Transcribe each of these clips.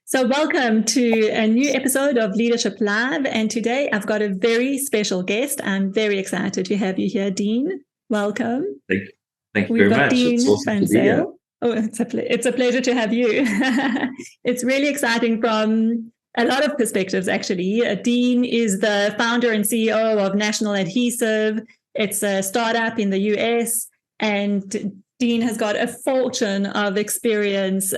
So, welcome to a new episode of Leadership Live. And today I've got a very special guest. I'm very excited to have you here, Dean. Welcome. Thank you We've very got much. Dean It's awesome van to be here. Zyl. Oh, it's a pleasure to have you. It's really exciting from a lot of perspectives, actually. Dean is the founder and CEO of National Adhesive. It's a startup in the US, and Dean has got a fortune of experience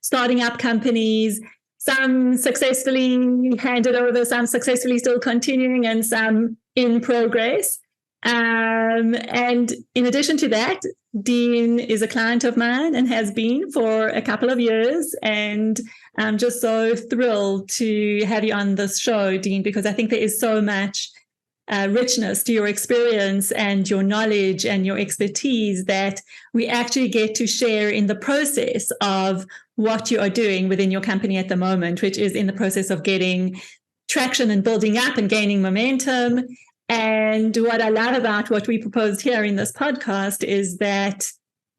starting up companies, some successfully handed over, some successfully still continuing, and some in progress. And in addition to that, Dean is a client of mine and has been for a couple of years. And I'm just so thrilled to have you on this show, Dean, because I think there is so much richness to your experience and your knowledge and your expertise that we actually get to share in the process of what you are doing within your company at the moment, which is in the process of getting traction and building up and gaining momentum. And what I love about what we proposed here in this podcast is that,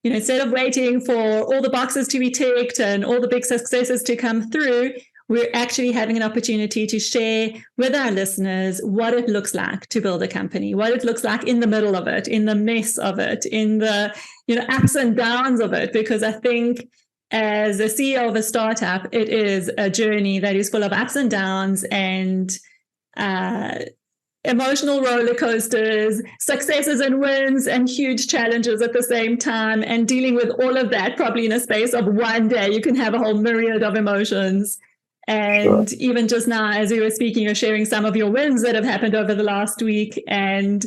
instead of waiting for all the boxes to be ticked and all the big successes to come through, we're actually having an opportunity to share with our listeners what it looks like to build a company, what it looks like in the middle of it, in the mess of it, in the ups and downs of it. Because I think as a CEO of a startup, it is a journey that is full of ups and downs and emotional roller coasters, successes and wins, and huge challenges at the same time. And dealing with all of that probably in a space of one day, you can have a whole myriad of emotions. And sure. Even just now, as we were speaking, you're sharing some of your wins that have happened over the last week. And,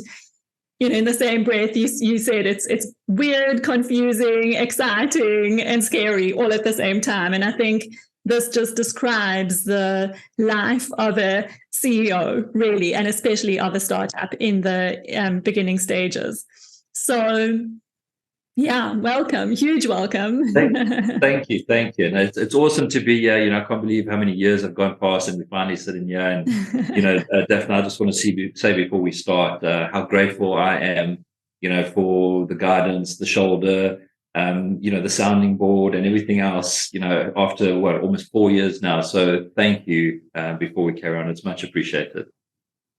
in the same breath, you said it's weird, confusing, exciting, and scary all at the same time. And I think this just describes the life of a CEO, really, and especially of a startup in the beginning stages. So, yeah, welcome, huge welcome. Thank you. And it's awesome to be here. I can't believe how many years have gone past, and we're finally sitting here. And Daphne, I just want to say before we start how grateful I am, for the guidance, the shoulder, the sounding board, and everything else. After almost 4 years now. So thank you. Before we carry on, it's much appreciated.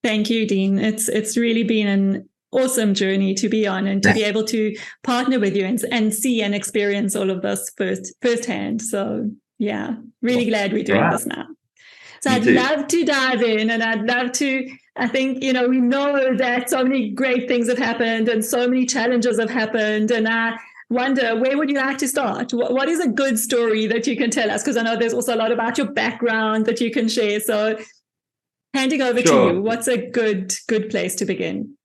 Thank you, Dean. It's really been an awesome journey to be on and to be able to partner with you and see and experience all of this firsthand. So yeah, really glad we're doing this now. So I'd love to dive in, and I'd love to, I think, we know that so many great things have happened and so many challenges have happened. And I wonder, where would you like to start? What is a good story that you can tell us? Because I know there's also a lot about your background that you can share. So handing over to you, what's a good place to begin?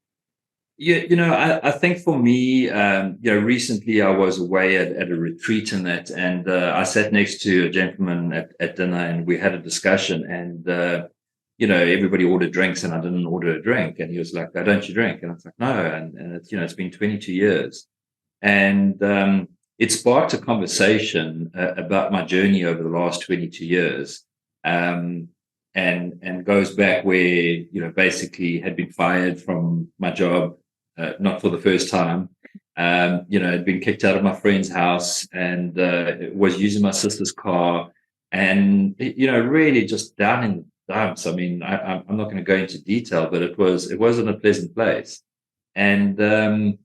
Yeah, I think for me, recently I was away at a retreat and I sat next to a gentleman at dinner, and we had a discussion, and, everybody ordered drinks and I didn't order a drink. And he was like, "Oh, don't you drink?" And I was like, "No." And it's, it's been 22 years. And it sparked a conversation about my journey over the last 22 years. And goes back where, basically had been fired from my job. Not for the first time, had been kicked out of my friend's house and was using my sister's car, and really just down in the dumps. I mean, I'm not going to go into detail, but it wasn't a pleasant place, and the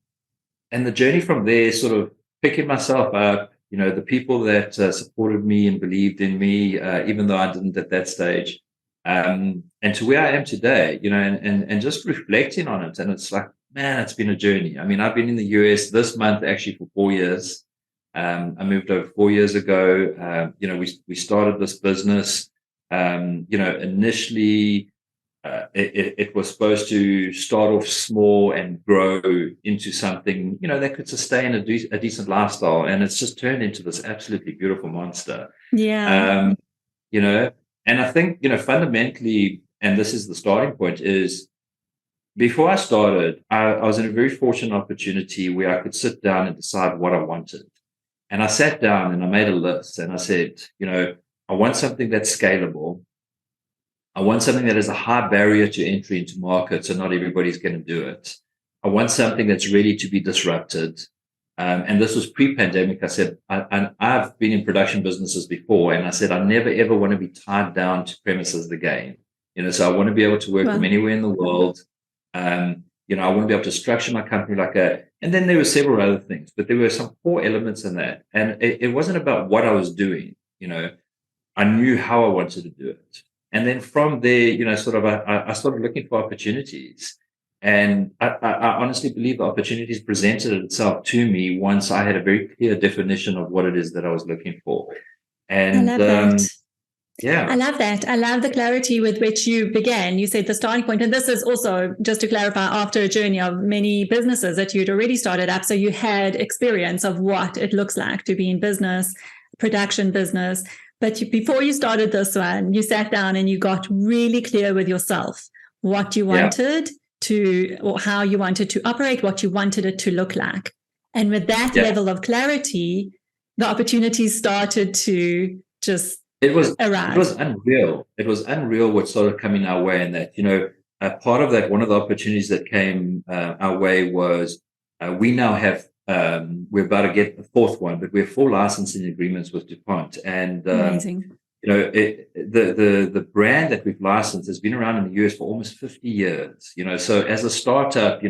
journey from there, sort of picking myself up. The people that supported me and believed in me, even though I didn't at that stage, and to where I am today, and just reflecting on it, and it's like, man, it's been a journey. I mean, I've been in the US this month actually for 4 years. I moved over 4 years ago. We started this business. Initially, it was supposed to start off small and grow into something, that could sustain a decent lifestyle. And it's just turned into this absolutely beautiful monster. Yeah. And I think, fundamentally, and this is the starting point, is before I started, I was in a very fortunate opportunity where I could sit down and decide what I wanted. And I sat down and I made a list, and I said, I want something that's scalable. I want something that has a high barrier to entry into market, so not everybody's going to do it. I want something that's ready to be disrupted. And this was pre-pandemic. I said, I've been in production businesses before, and I said, I never ever want to be tied down to premises again. So I want to be able to work from anywhere in the world. I want to be able to structure my company like a, and then there were several other things, but there were some core elements in that. And it wasn't about what I was doing. I knew how I wanted to do it. And then from there, I started looking for opportunities. And I honestly believe the opportunities presented itself to me once I had a very clear definition of what it is that I was looking for. And I love that. Yeah. I love that. I love the clarity with which you began. You said the starting point, and this is also, just to clarify, after a journey of many businesses that you'd already started up. So you had experience of what it looks like to be in business, production business. But before you started this one, you sat down and you got really clear with yourself what you wanted to, or how you wanted to operate, what you wanted it to look like. And with that level of clarity, the opportunities started to just arrive. It was unreal. It was unreal what started coming our way. And that, part of that, one of the opportunities that came our way was we now have, we're about to get the fourth one, but we have 4 licensing agreements with DuPont. And amazing. The brand that we've licensed has been around in the US for almost 50 years. So as a startup,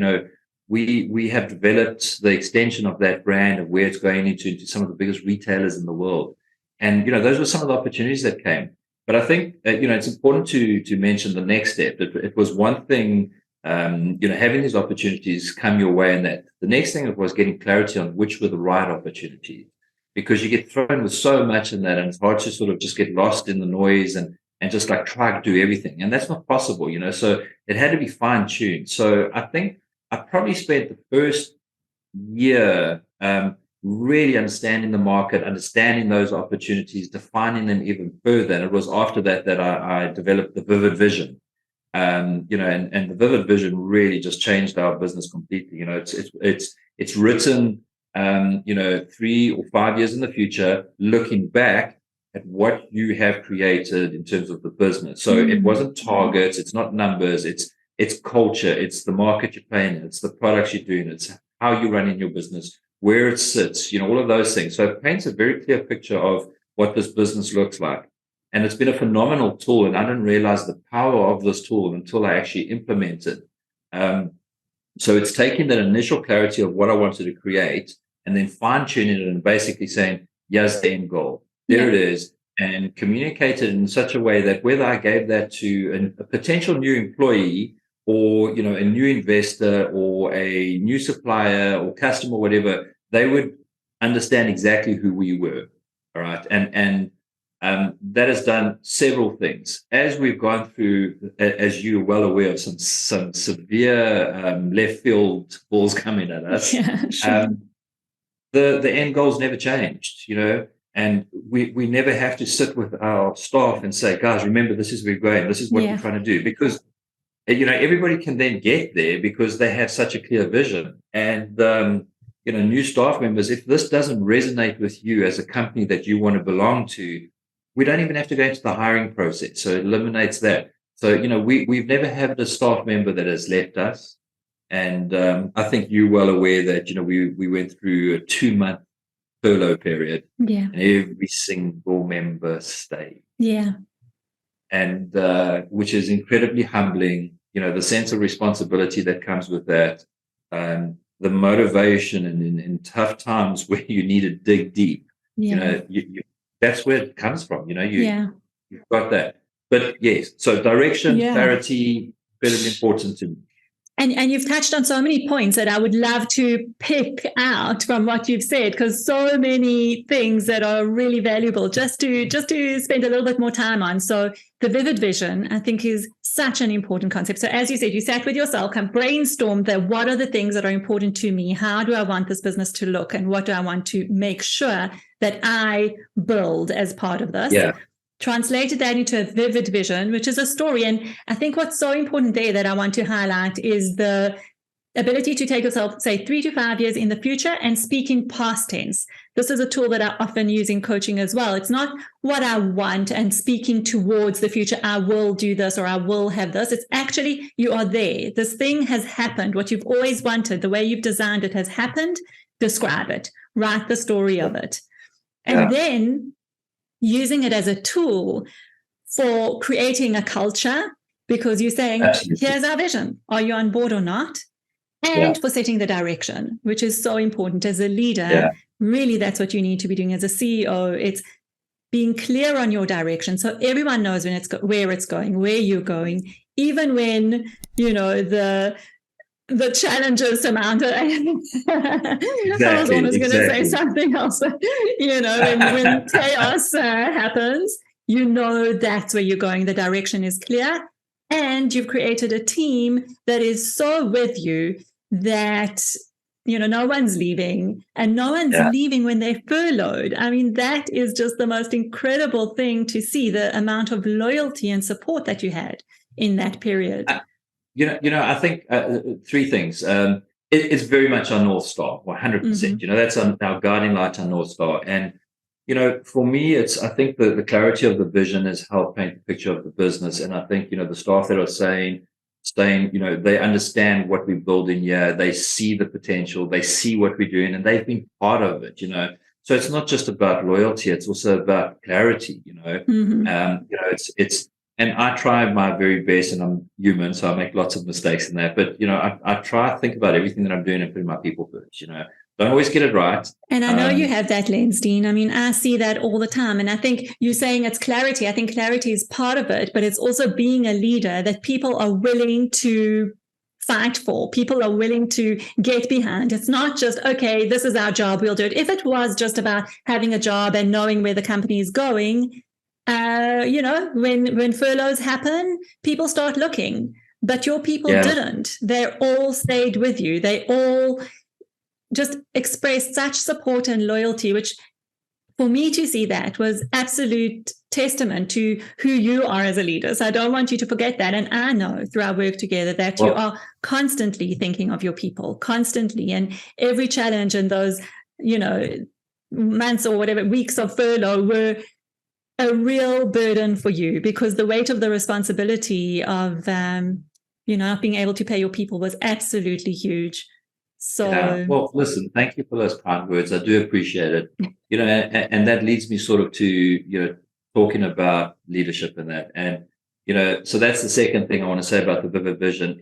we have developed the extension of that brand and where it's going into some of the biggest retailers in the world. And those were some of the opportunities that came. But I think it's important to mention the next step. It was one thing, having these opportunities come your way, and that the next thing was getting clarity on which were the right opportunities. Because you get thrown with so much in that, and it's hard to sort of just get lost in the noise and just like try to do everything. And that's not possible, so it had to be fine tuned. So I think I probably spent the first year really understanding the market, understanding those opportunities, defining them even further. And it was after that I developed the vivid vision. And the vivid vision really just changed our business completely. It's written 3 or 5 years in the future, looking back at what you have created in terms of the business. So it wasn't targets, it's not numbers, it's culture, it's the market you're playing in, it's the products you're doing, it's how you're running your business, where it sits, all of those things. So it paints a very clear picture of what this business looks like. And it's been a phenomenal tool, and I didn't realize the power of this tool until I actually implemented. So it's taking that initial clarity of what I wanted to create and then fine-tuning it and basically saying, here's the end goal. There it is. And communicate it in such a way that whether I gave that to a potential new employee or, a new investor or a new supplier or customer, whatever, they would understand exactly who we were. All right. And that has done several things. As we've gone through, as you're well aware of, some severe left field balls coming at us. Yeah, sure. The end goals never changed, and we never have to sit with our staff and say, guys, remember, this is where we're going. This is what we're trying to do. Because, everybody can then get there because they have such a clear vision. And, new staff members, if this doesn't resonate with you as a company that you want to belong to, we don't even have to go into the hiring process. So it eliminates that. So, we've never had a staff member that has left us. And I think you're well aware that, we went through a 2-month furlough period. Yeah. And every single member stayed. Yeah. And which is incredibly humbling, the sense of responsibility that comes with that, the motivation and in tough times where you need to dig deep, that's where it comes from, you've got that. But yes, so direction, clarity, very important to me. And you've touched on so many points that I would love to pick out from what you've said, because so many things that are really valuable just to spend a little bit more time on. So the vivid vision, I think, is such an important concept. So as you said, you sat with yourself and brainstormed that what are the things that are important to me? How do I want this business to look? And what do I want to make sure that I build as part of this? Yeah. Translated that into a vivid vision, which is a story. And I think what's so important there that I want to highlight is the ability to take yourself, say, 3 to 5 years in the future and speak in past tense. This is a tool that I often use in coaching as well. It's not what I want and speaking towards the future, I will do this or I will have this. It's actually, you are there. This thing has happened. What you've always wanted, the way you've designed it has happened. describe it, write the story of it, and then using it as a tool for creating a culture, because you're saying, here's our vision. Are you on board or not? And for setting the direction, which is so important as a leader. Really, that's what you need to be doing as a CEO. It's being clear on your direction, so everyone knows where it's going, where you're going, even when, the challenges surmounted. I was almost going to say something else. When chaos happens, that's where you're going. The direction is clear, and you've created a team that is so with you that no one's leaving, and no one's leaving when they're furloughed. I mean, that is just the most incredible thing to see, the amount of loyalty and support that you had in that period. I think three things. It's very much our North Star, 100%. That's our guiding light, our North Star. And, for me, I think the clarity of the vision has helped paint the picture of the business. And I think, the staff that are saying, they understand what we're building here. They see the potential. They see what we're doing, and they've been part of it, So it's not just about loyalty. It's also about clarity, and I try my very best, and I'm human, so I make lots of mistakes in that. But, I try to think about everything that I'm doing and putting my people first, Don't always get it right. And I know you have that lens, Dean. I mean, I see that all the time. And I think you're saying it's clarity. I think clarity is part of it, but it's also being a leader that people are willing to fight for. People are willing to get behind. It's not just, okay, this is our job, we'll do it. If it was just about having a job and knowing where the company is going, when furloughs happen, people start looking, but your people didn't. They all stayed with you. They all just expressed such support and loyalty, which for me to see that was absolute testament to who you are as a leader. So I don't want you to forget that. And I know through our work together that you are constantly thinking of your people, constantly. And every challenge in those, months or whatever, weeks of furlough were a real burden for you, because the weight of the responsibility of, not being able to pay your people was absolutely huge. So, well, listen, thank you for those kind words. I do appreciate it. And that leads me sort of to, talking about leadership and that. And, so that's the second thing I want to say about the vivid vision.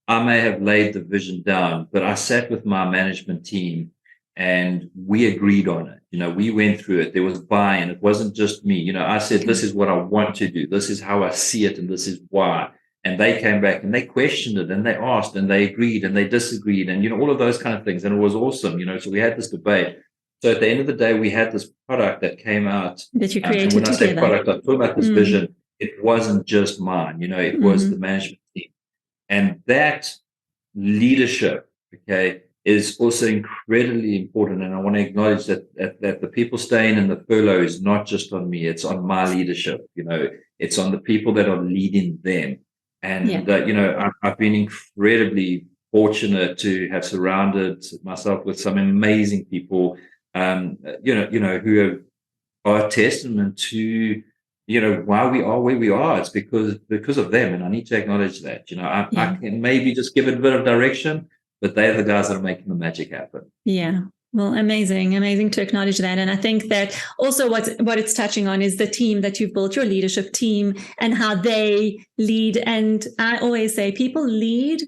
I may have laid the vision down, but I sat with my management team and we agreed on it. We went through it. There was buy-in. It wasn't just me. I said, this is what I want to do. This is how I see it. And this is why. And they came back and they questioned it and they asked and they agreed and they disagreed and, all of those kind of things. And it was awesome, so we had this debate. So at the end of the day, we had this product that came out. That you created and when together. I say product, I'm talking about this vision. It wasn't just mine, it was the management team. And that leadership, is also incredibly important. And I want to acknowledge that the people staying in the furlough is not just on me. It's on my leadership. It's on the people that are leading them. And, I've been incredibly fortunate to have surrounded myself with some amazing people, who are a testament to, why we are where we are. It's because of them. And I need to acknowledge that, I can maybe just give it a bit of direction, but they're the guys that are making the magic happen. Yeah. Well, amazing to acknowledge that. And I think that also what it's touching on is the team that you've built, your leadership team, and how they lead. And I always say people lead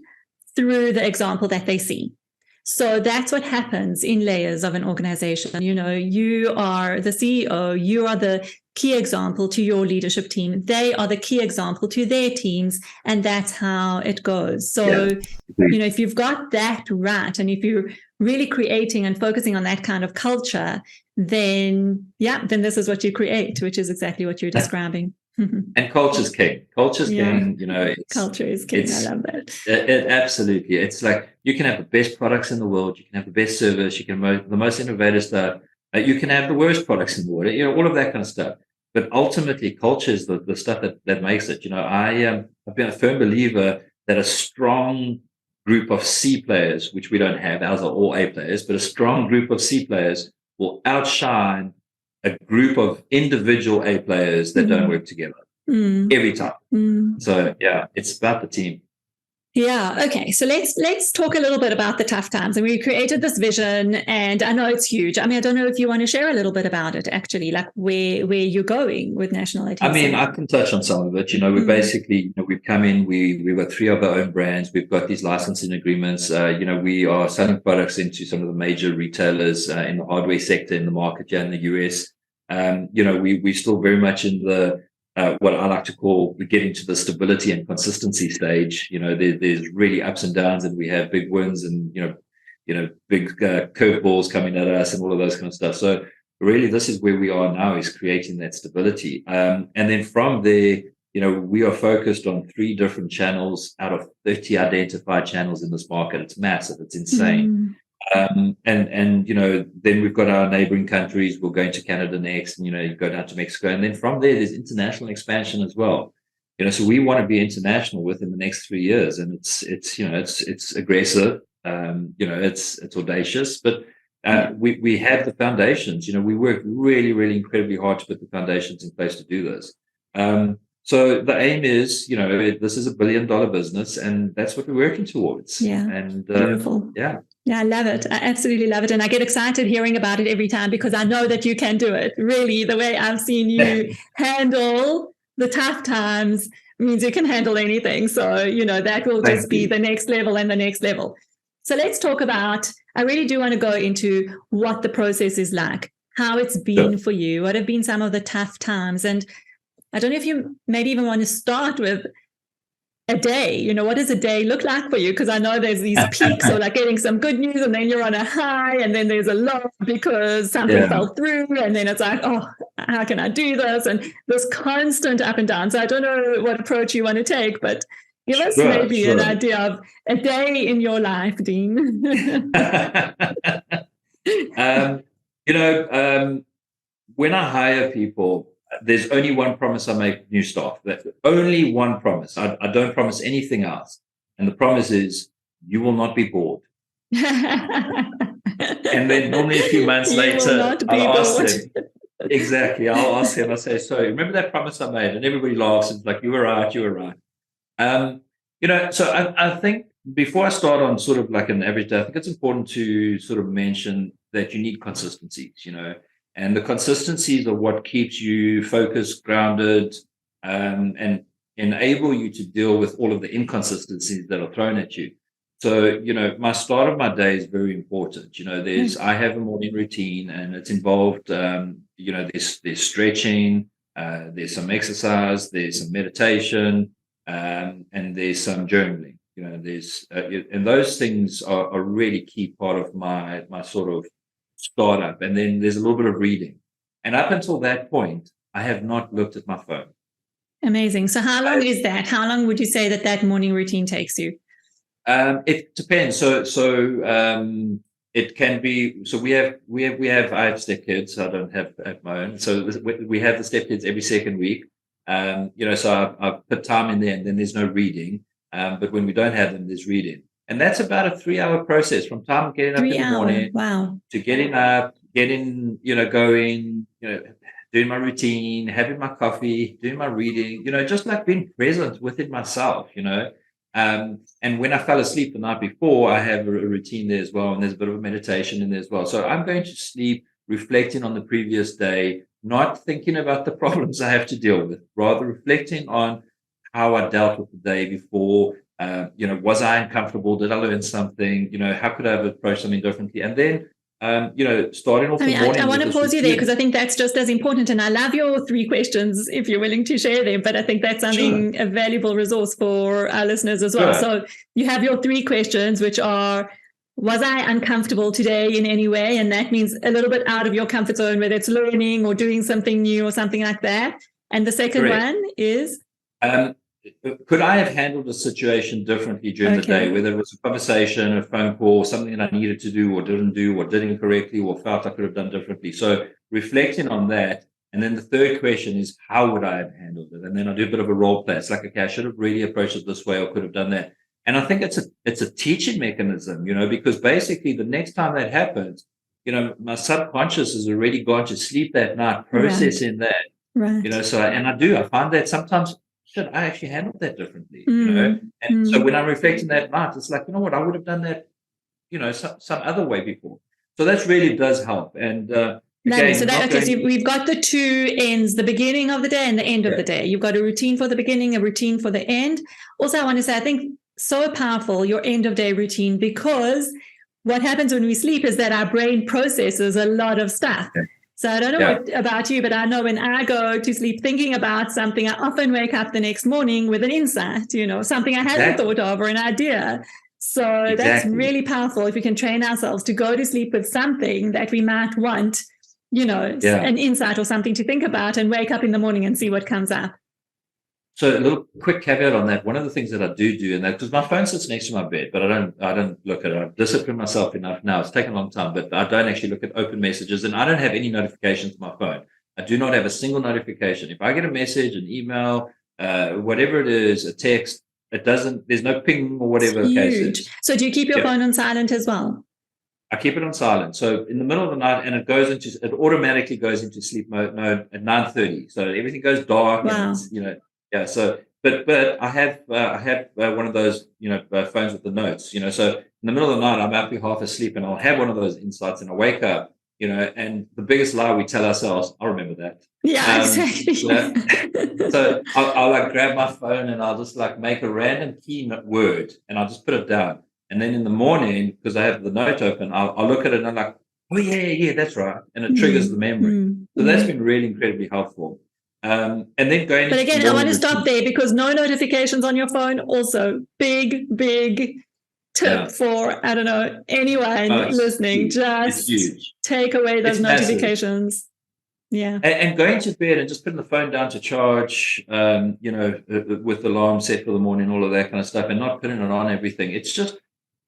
through the example that they see. So that's what happens in layers of an organization. You are the CEO, you are the key example to your leadership team. They are the key example to their teams. And that's how it goes. So, if you've got that right, and if you're really creating and focusing on that kind of culture, then this is what you create, which is exactly what you're describing. And culture's king. Culture's king, culture is king. I love that. Absolutely. It's like you can have the best products in the world. You can have the best service. You can have the most innovative stuff. You can have the worst products in the world, all of that kind of stuff. But ultimately, culture is the stuff that makes it. I've been a firm believer that a strong group of C players, which we don't have, ours are all A players, but a strong group of C players will outshine a group of individual A players that don't work together every time. So, it's about the team. Yeah. Okay. So let's talk a little bit about the tough times. And we created this vision, and I know it's huge. I mean, I don't know if you want to share a little bit about it, actually, like where you're going with National Adhesive. I mean, I can touch on some of it. We basically, we've come in, we've got 3 of our own brands. We've got these licensing agreements. We are selling products into some of the major retailers in the hardware sector in the market here in the US. We're still very much in the what I like to call getting to the stability and consistency stage. There's really ups and downs, and we have big wins and big curveballs coming at us and all of those kind of stuff. So really, this is where we are now, is creating that stability. And then from there, we are focused on 3 different channels out of 30 identified channels in this market. It's massive. It's insane. And then we've got our neighboring countries. We're going to Canada next, and you go down to Mexico, and then from there there's international expansion as well. So we want to be international within the next 3 years, and it's aggressive. It's audacious, but we have the foundations. We work really, really incredibly hard to put the foundations in place to do this. So the aim is, this is $1 billion business, and that's what we're working towards. Yeah. And beautiful. Yeah, I love it. I absolutely love it. And I get excited hearing about it every time, because I know that you can do it. Really, the way I've seen you handle the tough times means you can handle anything. So, that will just be the next level and the next level. So let's talk about, I really do want to go into what the process is like, how it's been for you, what have been some of the tough times. And I don't know if you maybe even want to start with a day. What does a day look like for you? Because I know there's these peaks, or like getting some good news, and then you're on a high, and then there's a low because something fell through, and then it's like, oh, how can I do this? And this constant up and down. So I don't know what approach you want to take, but give us maybe an idea of a day in your life, Dean. When I hire people, there's only one promise I make new staff. That's only one promise. I don't promise anything else. And the promise is, you will not be bored. And then normally a few months later, I'll ask them. Exactly. I'll ask them, I'll say, so remember that promise I made? And everybody laughs. It's like, you were right. So I think before I start on sort of like an average day, I think it's important to sort of mention that you need consistencies, and the consistencies are what keeps you focused, grounded, and enable you to deal with all of the inconsistencies that are thrown at you. So, my start of my day is very important. I have a morning routine, and it's involved, there's stretching, there's some exercise, there's some meditation, and there's some journaling. And those things are a really key part of my sort of startup. And then there's a little bit of reading. And up until that point, I have not looked at my phone. Amazing. So how long is that? How long would you say that morning routine takes you? It depends. So it can be. So I have stepkids. I don't have my own. So we have the stepkids every second week. So I put time in there, and then there's no reading. But when we don't have them, there's reading. And that's about a 3-hour process, from time getting up in the morning to getting up, going, doing my routine, having my coffee, doing my reading, just like being present within myself, and when I fell asleep the night before, I have a routine there as well. And there's a bit of a meditation in there as well. So I'm going to sleep reflecting on the previous day, not thinking about the problems I have to deal with, rather reflecting on how I dealt with the day before. Was I uncomfortable? Did I learn something? How could I have approached something differently? And then, starting off the morning. I want to pause you there, because I think that's just as important. And I love your 3 questions, if you're willing to share them. But I think that's something, a valuable resource for our listeners as well. So you have your 3 questions, which are, was I uncomfortable today in any way? And that means a little bit out of your comfort zone, whether it's learning or doing something new or something like that. And the second one is? Could I have handled the situation differently during the day, whether it was a conversation, a phone call, something that I needed to do or didn't do, or did incorrectly, or felt I could have done differently? So reflecting on that. And then the third question is, how would I have handled it? And then I do a bit of a role play. It's like, okay, I should have really approached it this way, or could have done that. And I think it's a teaching mechanism, because basically the next time that happens, my subconscious has already gone to sleep that night, processing that, Right. I find that sometimes shit, I actually handled that differently, And so when I'm reflecting that night, it's like, you know what, I would have done that, some other way before. So that really does help. And Lovely. So we've got the two ends, the beginning of the day and the end of the day. You've got a routine for the beginning, a routine for the end. Also, I want to say, I think so powerful, your end of day routine, because what happens when we sleep is that our brain processes a lot of stuff. Yeah. So I don't know about you, but I know when I go to sleep thinking about something, I often wake up the next morning with an insight, something I hadn't thought of, or an idea. So that's really powerful if we can train ourselves to go to sleep with something that we might want, an insight or something to think about, and wake up in the morning and see what comes up. So a little quick caveat on that. One of the things that I do, and that, because my phone sits next to my bed, but I don't look at it. I've disciplined myself enough now. It's taken a long time, but I don't actually look at open messages, and I don't have any notifications on my phone. I do not have a single notification. If I get a message, an email, whatever it is, a text, there's no ping or whatever the case is. So do you keep your phone on silent as well? I keep it on silent. So in the middle of the night, and it automatically goes into sleep mode at 9:30. So everything goes dark. Wow. And So, but I have one of those, phones with the notes, So in the middle of the night, I'm happy half asleep, and I'll have one of those insights, and I wake up, and the biggest lie we tell ourselves, I'll remember that. Yeah, exactly. So I'll grab my phone, and I'll just make a random key word, and I'll just put it down. And then in the morning, because I have the note open, I'll look at it, and I'm like, oh yeah, that's right. And it triggers the memory. So that's been really incredibly helpful. And then going. But again, I want to stop there, because no notifications on your phone. Also, big tip for, I don't know, anyone listening. Just take away those notifications. Yeah. And going to bed and just putting the phone down to charge, with the alarm set for the morning, all of that kind of stuff, and not putting it on everything. It's just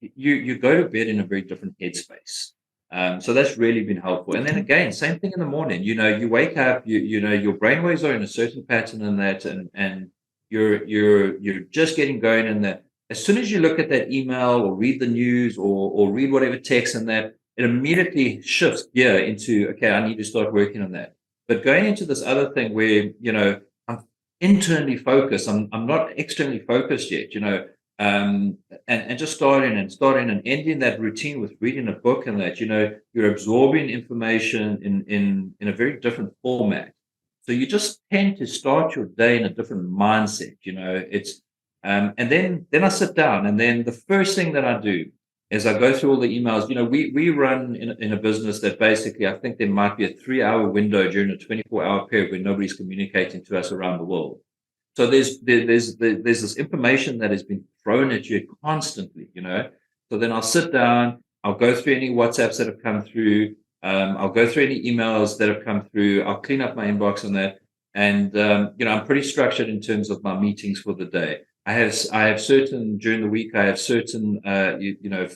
you go to bed in a very different headspace. So that's really been helpful. And then again, same thing in the morning. You wake up, your brainwaves are in a certain pattern in that, and you're just getting going in that. As soon as you look at that email or read the news or read whatever text in that, it immediately shifts gear into, okay, I need to start working on that. But going into this other thing where, I'm internally focused, I'm not externally focused yet, and just starting and ending that routine with reading a book, and that, you're absorbing information in a very different format. So you just tend to start your day in a different mindset, it's, and then I sit down, and then the first thing that I do is I go through all the emails. We run in a business that basically, I think there might be a 3-hour window during a 24-hour period where nobody's communicating to us around the world. So there's this information that has been thrown at you constantly, So then I'll sit down, I'll go through any WhatsApps that have come through, I'll go through any emails that have come through, I'll clean up my inbox on that, and I'm pretty structured in terms of my meetings for the day. I have certain during the week. I have certain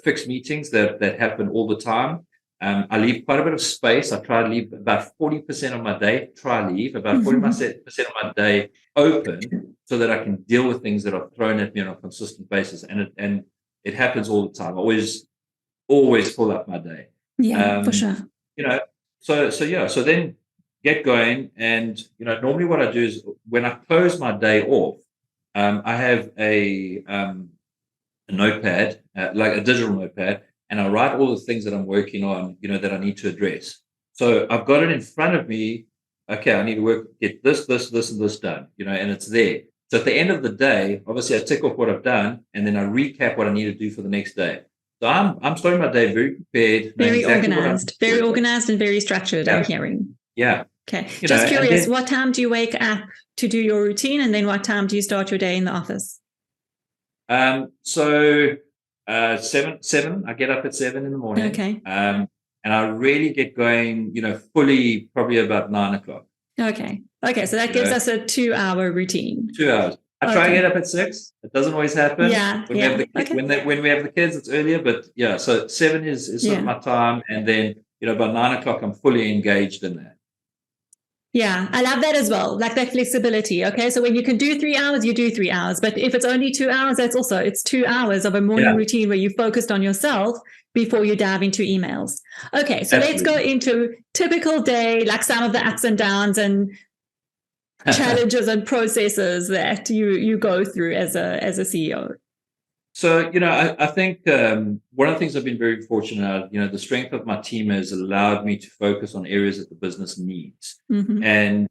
fixed meetings that happen all the time. I leave quite a bit of space. I try to leave about 40% of my day. About 40% of my day open, so that I can deal with things that are thrown at me on a consistent basis. And it happens all the time. I always fill up my day. Yeah, for sure. So then get going. And normally what I do is, when I close my day off, I have a notepad, like a digital notepad, and I write all the things that I'm working on, that I need to address. So I've got it in front of me. Okay, I need to get this, and this done, and it's there. So at the end of the day, obviously I tick off what I've done, and then I recap what I need to do for the next day. So I'm starting my day very prepared. Very organized and very structured, yeah. I'm hearing. Yeah. Okay. Just curious, what time do you wake up to do your routine, and then what time do you start your day in the office? So 7. I get up at 7 in the morning. Okay. And I really get going, fully probably about 9 o'clock. Okay. So that gives us a 2-hour routine. 2 hours. I try to get up at 6. It doesn't always happen. Yeah. When we have the kids, it's earlier, but yeah. So 7 is sort of my time, and then by 9 o'clock, I'm fully engaged in that. Yeah, I love that as well, like that flexibility. Okay, so when you can do 3 hours, you do 3 hours. But if it's only 2 hours, it's 2 hours of a morning routine where you focused on yourself before you dive into emails. Okay, so Let's go into typical day, like some of the ups and downs. And challenges and processes that you go through as a CEO? So, I think one of the things I've been very fortunate at, the strength of my team has allowed me to focus on areas that the business needs. Mm-hmm. And,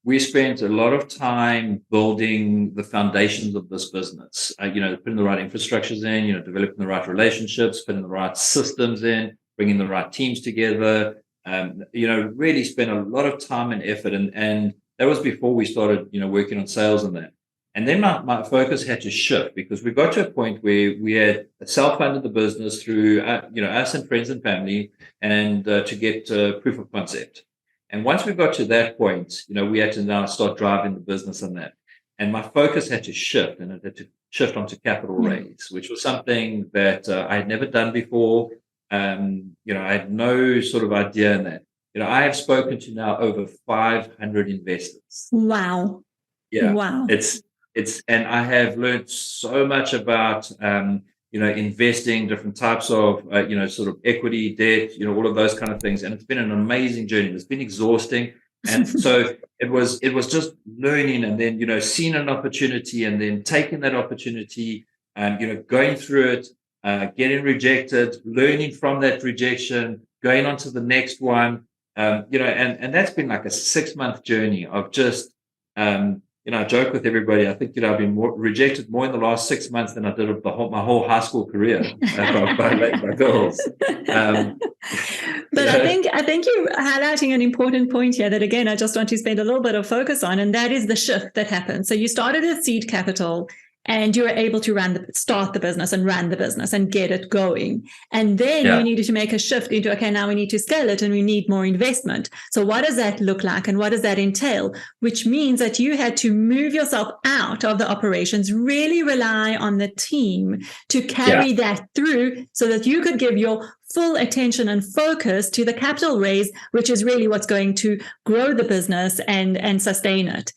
we spent a lot of time building the foundations of this business, putting the right infrastructures in, developing the right relationships, putting the right systems in, bringing the right teams together, really spent a lot of time and effort. And that was before we started, working on sales and that. And then my focus had to shift because we got to a point where we had self-funded the business through, us and friends and family and to get proof of concept. And once we got to that point, we had to now start driving the business on that. And my focus had to shift, and it had to shift onto capital raise, which was something that I had never done before. I had no sort of idea in that. I have spoken to now over 500 investors. Wow. Yeah. Wow. And I have learned so much about, investing, different types of, sort of equity, debt, all of those kind of things. And it's been an amazing journey. It's been exhausting. And so it was just learning and then, seeing an opportunity and then taking that opportunity and, going through it, getting rejected, learning from that rejection, going on to the next one, and that's been like a 6-month journey of just, I joke with everybody. I think, I've been rejected more in the last 6 months than I did of my whole high school career by girls. But I think you're highlighting an important point here that, again, I just want to spend a little bit of focus on, and that is the shift that happened. So you started with seed capital and you were able to start the business and run the business and get it going. And then you needed to make a shift into, okay, now we need to scale it and we need more investment. So what does that look like and what does that entail? Which means that you had to move yourself out of the operations, really rely on the team to carry that through so that you could give your full attention and focus to the capital raise, which is really what's going to grow the business and sustain it.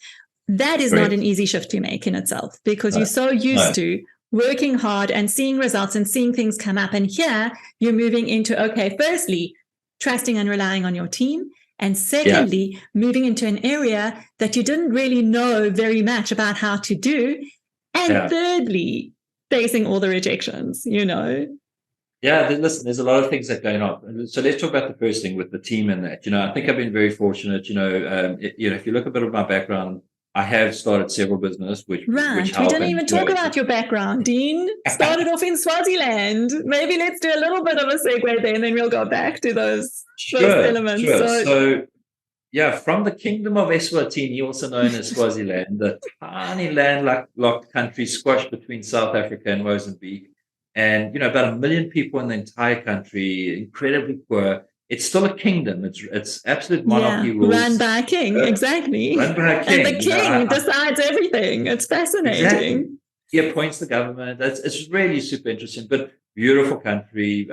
That is not an easy shift to make in itself because you're so used to working hard and seeing results and seeing things come up. And here you're moving into, okay, firstly, trusting and relying on your team. And secondly, moving into an area that you didn't really know very much about how to do. And thirdly, facing all the rejections, Yeah, listen, there's a lot of things that are going on. So let's talk about the first thing with the team and that. I think I've been very fortunate. If you look a bit of my background, I have started several businesses, which we didn't even talk about your background, Dean. Started off in Swaziland. Maybe let's do a little bit of a segue there, and then we'll go back to those elements. Sure. So, from the Kingdom of Eswatini, also known as Swaziland, the tiny landlocked country squashed between South Africa and Mozambique, and about 1 million people in the entire country, incredibly poor. It's still a kingdom. It's absolute monarchy rules. Run by a king, exactly. Run by a king. And the king decides everything. It's fascinating. Exactly. He appoints the government. It's really super interesting, but beautiful country,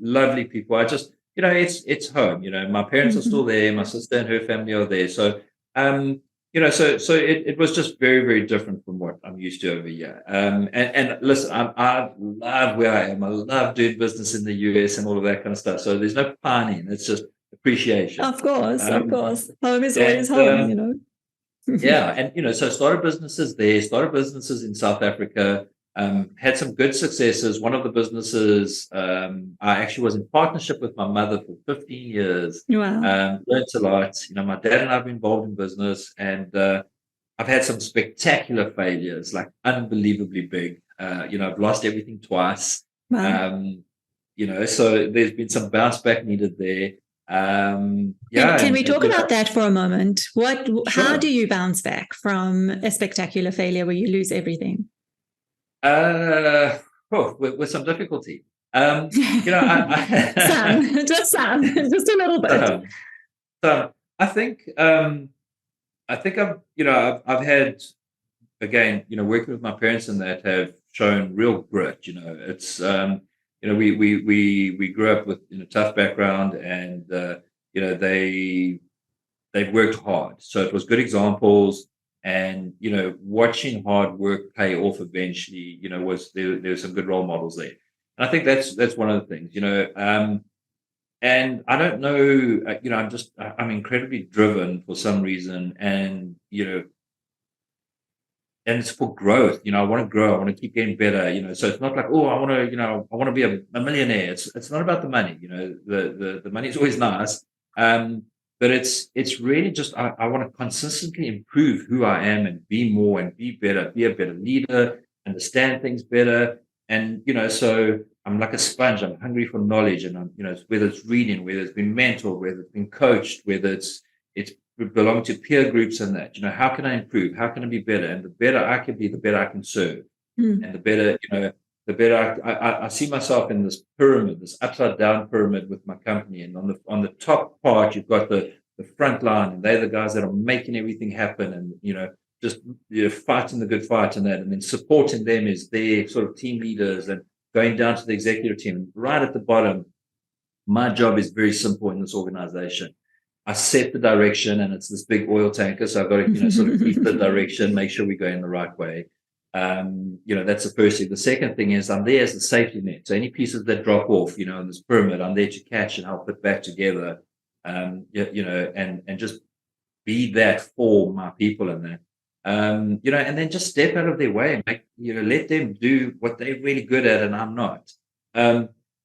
lovely people. I just, it's home. My parents are still there. My sister and her family are there. So, so it was just very, very different from what I'm used to over here. And listen, I love where I am. I love doing business in the US and all of that kind of stuff. So there's no pining. It's just appreciation. Of course. Home is always home, And, so started businesses there, started businesses in South Africa, had some good successes. One of the businesses, I actually was in partnership with my mother for 15 years. Wow. Learned a lot. My dad and I have been involved in business, and I've had some spectacular failures, like unbelievably big. I've lost everything twice. Wow. So there's been some bounce back needed there. Can we talk about that for a moment? Sure. How do you bounce back from a spectacular failure where you lose everything? With some difficulty. Some, just a little bit. So I think I've had, again, working with my parents and that have shown real grit. It's we grew up with tough background, and they've worked hard. So it was good examples. And, watching hard work pay off eventually, there were some good role models there. And I think that's one of the things, And I don't know, I'm incredibly driven for some reason, and and it's for growth. I want to grow. I want to keep getting better. So it's not like, oh, I want to be a millionaire. It's not about the money. The money is always nice. But it's really just, I want to consistently improve who I am and be more and be better, be a better leader, understand things better. And, so I'm like a sponge. I'm hungry for knowledge, and whether it's reading, whether it's been mentored, whether it's been coached, whether it's belong to peer groups and that, how can I improve? How can I be better? And the better I can be, the better I can serve. And the better, the better I see myself in this pyramid, this upside down pyramid with my company. And on the top part, you've got the front line, and they're the guys that are making everything happen, and, just fighting the good fight and that. And then supporting them is their sort of team leaders, and going down to the executive team. And right at the bottom, my job is very simple in this organization. I set the direction, and it's this big oil tanker. So I've got to, sort of keep the direction, make sure we go in the right way. That's the first thing. The second thing is I'm there as the safety net. So any pieces that drop off, in this pyramid, I'm there to catch and help put back together. And just be that for my people in that. And then just step out of their way and let them do what they're really good at, and I'm not.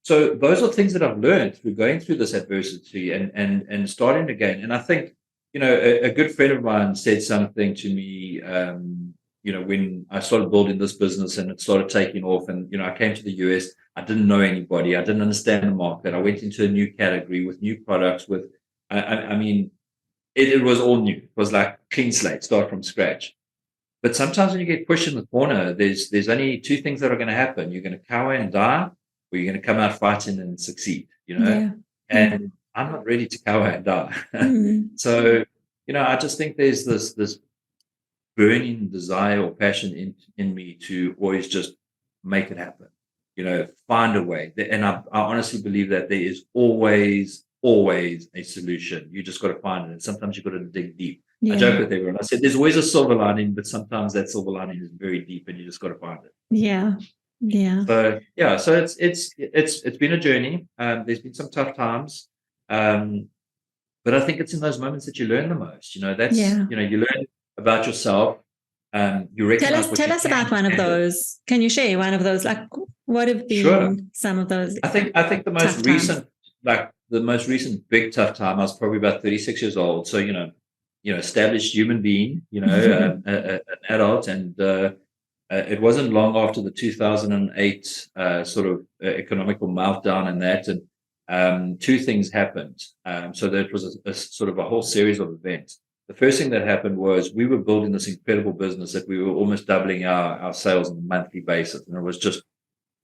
So those are things that I've learned through going through this adversity and starting again. And I think, a good friend of mine said something to me, when I started building this business and it started taking off, and, I came to the US, I didn't know anybody. I didn't understand the market. I went into a new category with new products it was all new. It was like clean slate, start from scratch. But sometimes when you get pushed in the corner, there's only two things that are going to happen. You're going to cower and die, or you're going to come out fighting and succeed, and I'm not ready to cower and die. So, I just think there's this burning desire or passion in me to always just make it happen, find a way. And I honestly believe that there is always a solution. You just got to find it. And sometimes you've got to dig deep. I joke with everyone. I said, there's always a silver lining, but sometimes that silver lining is very deep, and you just got to find it. Yeah. So it's been a journey. There's been some tough times, but I think it's in those moments that you learn the most. You learn about yourself. You recognize. Tell us about one of those. Can you share one of those? Like, what have been some of those? I think the most recent, the most recent big tough time, I was probably about 36 years old. So, established human being, an adult. And it wasn't long after the 2008 sort of economical meltdown and that. And two things happened. So that was a sort of a whole series of events. The first thing that happened was we were building this incredible business that we were almost doubling our sales on a monthly basis. And it was just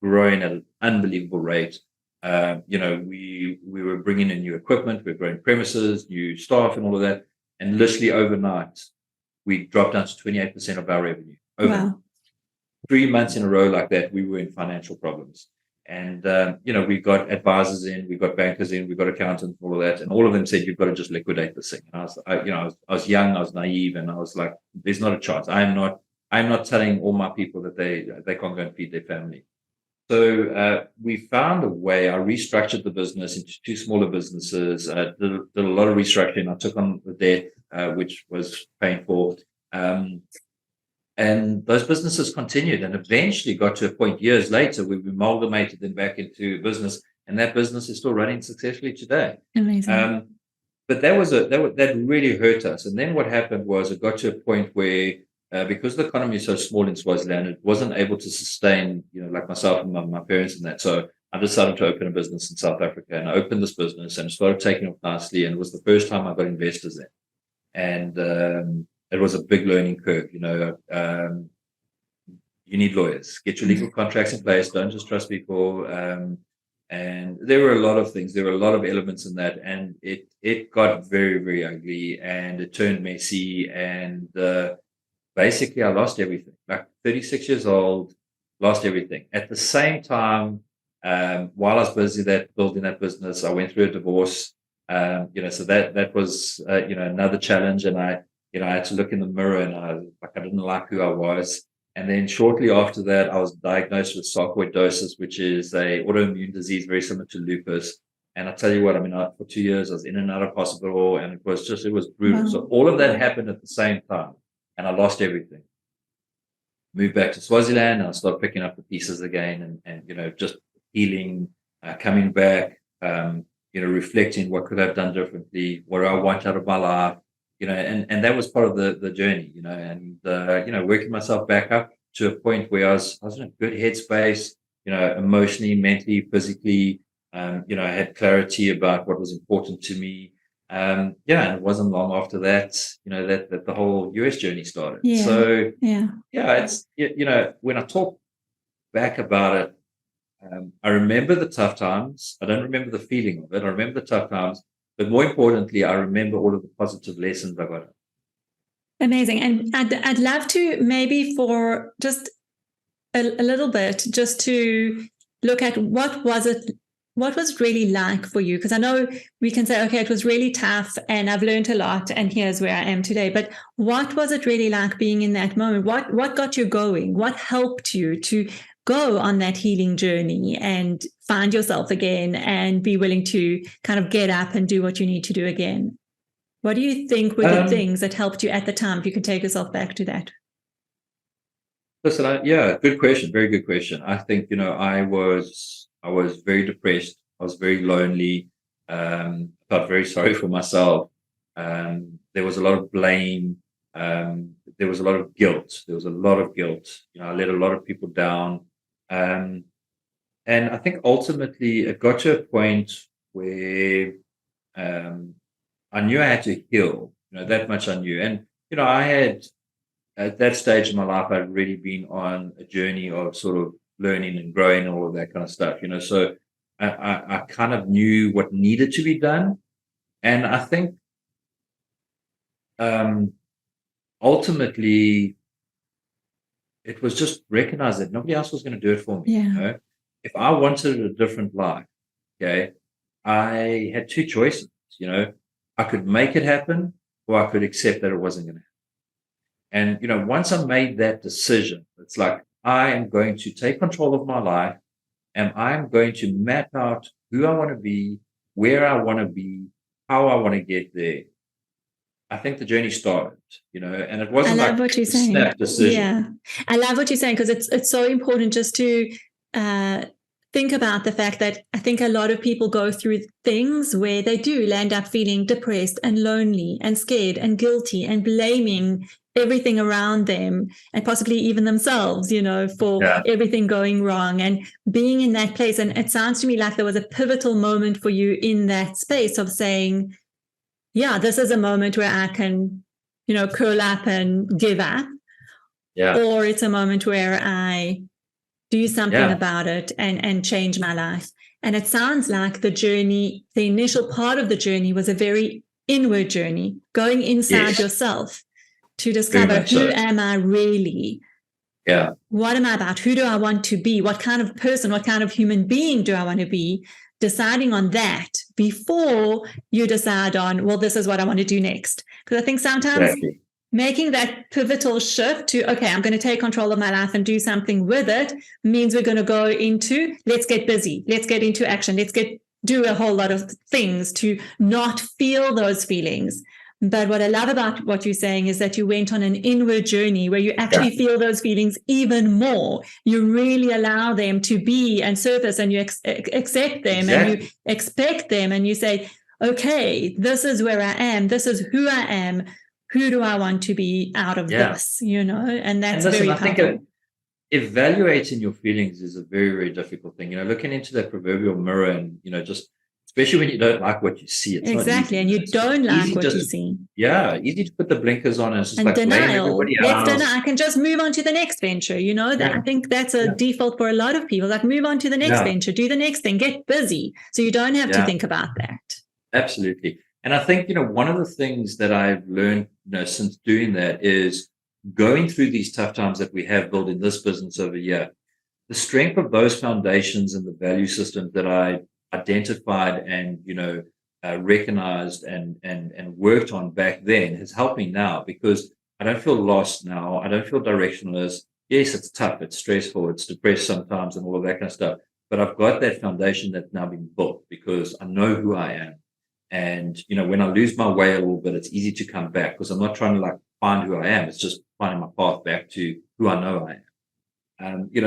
growing at an unbelievable rate. We were bringing in new equipment, we were growing premises, new staff, and all of that. And literally overnight, we dropped down to 28% of our revenue. Wow. 3 months in a row like that, we were in financial problems. And, we got advisors in, we got bankers in, we got accountants, all of that. And all of them said, you've got to just liquidate this thing. And I was young, I was naive, and I was like, there's not a chance. I'm not telling all my people that they can't go and feed their family. So we found a way. I restructured the business into two smaller businesses, did a lot of restructuring. I took on the debt, which was painful. And those businesses continued, and eventually got to a point years later where we amalgamated them back into business, and that business is still running successfully today. Amazing. But that really hurt us. And then what happened was it got to a point where because the economy is so small in Swaziland, it wasn't able to sustain, like myself and my parents and that. So I decided to open a business in South Africa, and I opened this business and it started taking off nicely. And it was the first time I got investors in. And it was a big learning curve. You need lawyers, get your legal contracts in place. Don't just trust people. And there were a lot of things. There were a lot of elements in that. And it got very, very ugly, and it turned messy. And basically, I lost everything. Like 36 years old, lost everything. At the same time, while I was busy building that business, I went through a divorce. So that was another challenge. And I had to look in the mirror, and I didn't like who I was. And then shortly after that, I was diagnosed with sarcoidosis, which is a autoimmune disease very similar to lupus. And I tell you what, I mean, for 2 years, I was in and out of hospital, and it was brutal. Wow. So all of that happened at the same time, and I lost everything. Moved back to Swaziland, and I started picking up the pieces again, and just healing, coming back, reflecting what could I have done differently, what do I want out of my life, and that was part of the journey, and working myself back up to a point where I was in a good headspace, emotionally, mentally, physically. I had clarity about what was important to me. And it wasn't long after that, that the whole US journey started. Yeah. So Yeah. it's, when I talk back about it, I remember the tough times. I don't remember the feeling of it. I remember the tough times, but more importantly, I remember all of the positive lessons I got. Amazing. And I'd love to maybe for just a little bit, just to look at what was it really like for you? Because I know we can say, okay, it was really tough and I've learned a lot and here's where I am today. But what was it really like being in that moment? What got you going? What helped you to go on that healing journey and find yourself again and be willing to kind of get up and do what you need to do again? What do you think were the things that helped you at the time? If you could take yourself back to that. Listen, good question. Very good question. I think, I was very depressed. I was very lonely. Felt very sorry for myself. There was a lot of blame. There was a lot of guilt. I let a lot of people down. And I think ultimately it got to a point where I knew I had to heal. That much I knew. And, I had, at that stage in my life, I'd really been on a journey of sort of learning and growing and all of that kind of stuff, so I kind of knew what needed to be done. And I think ultimately it was just recognize that nobody else was going to do it for me. Yeah. If I wanted a different life, okay, I had two choices. I could make it happen, or I could accept that it wasn't going to happen. And once I made that decision, it's like I am going to take control of my life, and I'm going to map out who I want to be, where I want to be, how I want to get there. I think the journey started, and it wasn't like what you're saying. Snap decision. Yeah, I love what you're saying, because it's so important just to think about the fact that I think a lot of people go through things where they do land up feeling depressed and lonely and scared and guilty and blaming everything around them and possibly even themselves, for everything going wrong and being in that place. And it sounds to me like there was a pivotal moment for you in that space of saying, yeah, this is a moment where I can, curl up and give up. Yeah. Or it's a moment where I do something about it and change my life. And it sounds like the journey, the initial part of the journey was a very inward journey, going inside yourself to discover who am I really? Yeah. What am I about? Who do I want to be? What kind of person, what kind of human being do I want to be? Deciding on that before you decide on, well, this is what I want to do next. Because I think sometimes making that pivotal shift to, okay, I'm going to take control of my life and do something with it means we're going to go into, let's get busy. Let's get into action. Do a whole lot of things to not feel those feelings. But what I love about what you're saying is that you went on an inward journey where you actually feel those feelings even more. You really allow them to be and surface, and you accept them and you expect them, and you say, okay, this is where I am. This is who I am. Who do I want to be out of this? And that's very powerful. I think evaluating your feelings is a very, very difficult thing. Looking into that proverbial mirror and, just especially when you don't like what you see. It's exactly, and you don't like what you see. Yeah, easy to put the blinkers on and it's just and like denial. blame everybody else. Let's deny. I can just move on to the next venture. I think that's a default for a lot of people. Like, move on to the next venture, do the next thing, get busy, so you don't have to think about that. Absolutely. And I think, one of the things that I've learned, since doing that is going through these tough times that we have built in this business over here. The strength of those foundations and the value systems that I identified and recognized and worked on back then has helped me now, because I don't feel lost now. I don't feel directionless. Yes, it's tough, it's stressful, it's depressed sometimes and all of that kind of stuff, but I've got that foundation that's now been built because I know who I am. And, when I lose my way a little bit, it's easy to come back because I'm not trying to like find who I am. It's just finding my path back to who I know I am.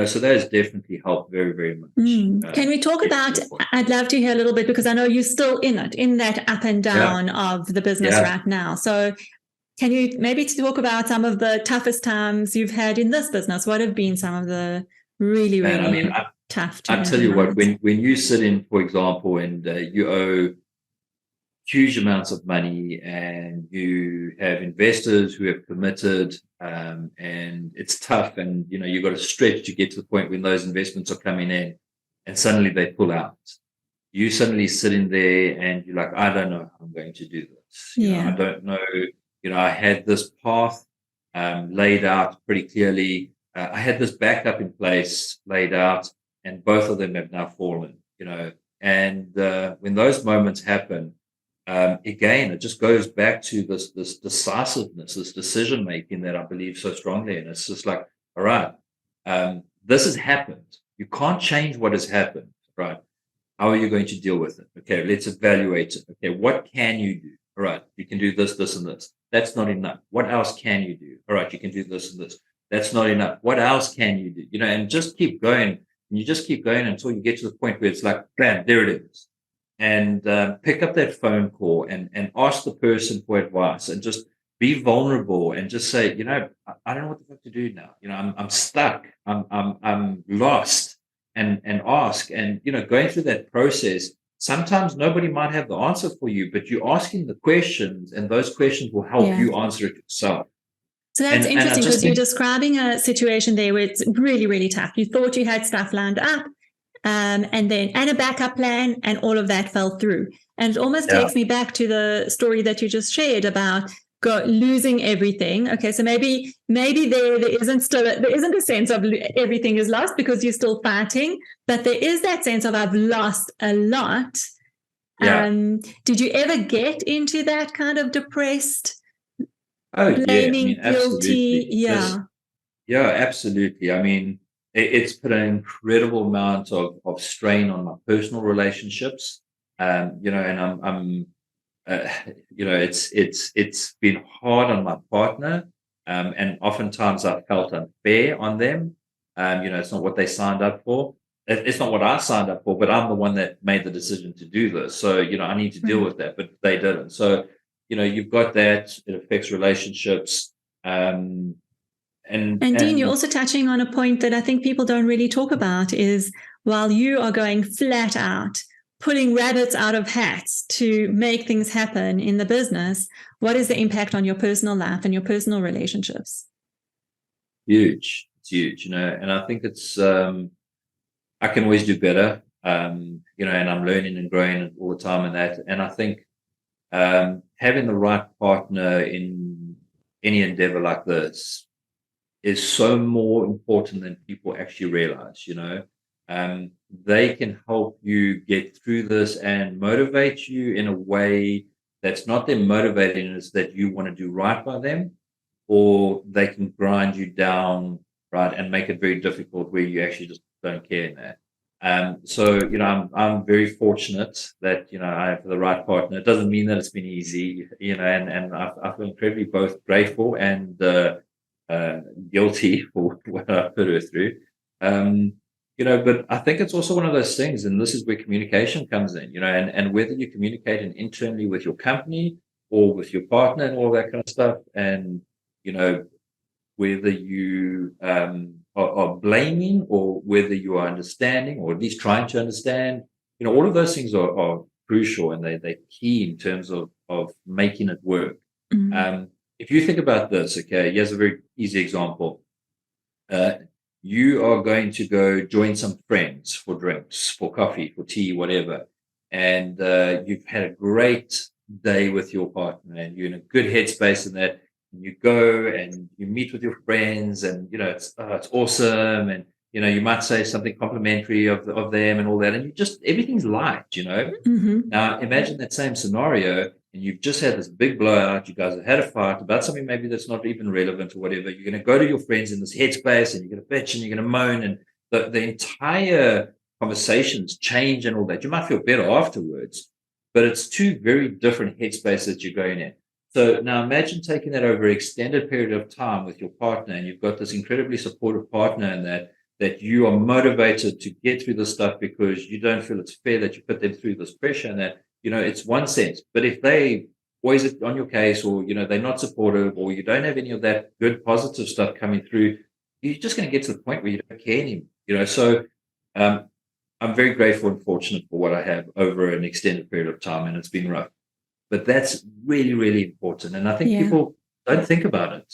So that has definitely helped very, very much. Can we talk about, I'd love to hear a little bit because I know you're still in that up and down of the business right now. So can you maybe talk about some of the toughest times you've had in this business? What have been some of the really, really tough times? I tell you what, when you sit in, for example, and you owe huge amounts of money and you have investors who have committed, and it's tough, and you've got to stretch to get to the point when those investments are coming in and suddenly they pull out. You suddenly sitting there and you're like, I don't know how I'm going to do this. I don't know. I had this path laid out pretty clearly. I had this backup in place laid out, and both of them have now fallen. And when those moments happen, again, it just goes back to this decisiveness, this decision making that I believe so strongly in. It's just like, all right, this has happened. You can't change what has happened, right? How are you going to deal with it? Okay, let's evaluate it. Okay, what can you do? All right, you can do this, this, and this. That's not enough. What else can you do? All right, you can do this and this. That's not enough. What else can you do? And just keep going. And you just keep going until you get to the point where it's like, bam, there it is. And pick up that phone call and ask the person for advice and just be vulnerable and just say, I don't know what the fuck to do now. I'm stuck. I'm lost. And ask. And, going through that process, sometimes nobody might have the answer for you, but you're asking the questions, and those questions will help you answer it yourself. So that's interesting because you're describing a situation there where it's really, really tough. You thought you had stuff lined up, and a backup plan, and all of that fell through. And it almost takes me back to the story that you just shared about losing everything. Okay, so maybe there isn't a sense of everything is lost because you're still fighting, but there is that sense of I've lost a lot. Did you ever get into that kind of depressed, blaming, guilty? Absolutely. I mean, it's put an incredible amount of strain on my personal relationships. And I'm it's been hard on my partner. And oftentimes I felt unfair on them. It's not what they signed up for. It's not what I signed up for, but I'm the one that made the decision to do this. So, I need to deal with that, but they didn't. So, you've got that. It affects relationships. And Dean, you're also touching on a point that I think people don't really talk about is while you are going flat out, pulling rabbits out of hats to make things happen in the business, what is the impact on your personal life and your personal relationships? Huge. It's huge, and I think it's, I can always do better, and I'm learning and growing all the time in that. And I think having the right partner in any endeavor like this is so more important than people actually realize, they can help you get through this and motivate you in a way that's not them motivating, is that you want to do right by them, or they can grind you down, right, and make it very difficult where you actually just don't care in that. So, I'm very fortunate that, I have the right partner. It doesn't mean that it's been easy, and I feel incredibly both grateful and guilty for what I put her through. But I think it's also one of those things, and this is where communication comes in, and whether you communicate internally with your company or with your partner and all that kind of stuff, and, whether you are blaming or whether you are understanding or at least trying to understand, all of those things are crucial, and they're key in terms of making it work. Mm-hmm. If you think about this, okay, here's a very easy example. You are going to go join some friends for drinks, for coffee, for tea, whatever. And you've had a great day with your partner and you're in a good headspace in that. And you go and you meet with your friends and, it's awesome. And, you might say something complimentary of them and all that. And everything's light, Mm-hmm. Now imagine that same scenario. And you've just had this big blowout, you guys have had a fight about something maybe that's not even relevant or whatever. You're going to go to your friends in this headspace and you're going to bitch and you're going to moan, and the entire conversations change and all that. You might feel better afterwards, but it's two very different headspaces that you're going in. So now imagine taking that over an extended period of time with your partner, and you've got this incredibly supportive partner in that you are motivated to get through this stuff because you don't feel it's fair that you put them through this pressure, and that, it's one sense. But if they always on your case, or, they're not supportive, or you don't have any of that good positive stuff coming through, you're just going to get to the point where you don't care anymore. So I'm very grateful and fortunate for what I have over an extended period of time, and it's been rough. But that's really, really important. And I think people don't think about it.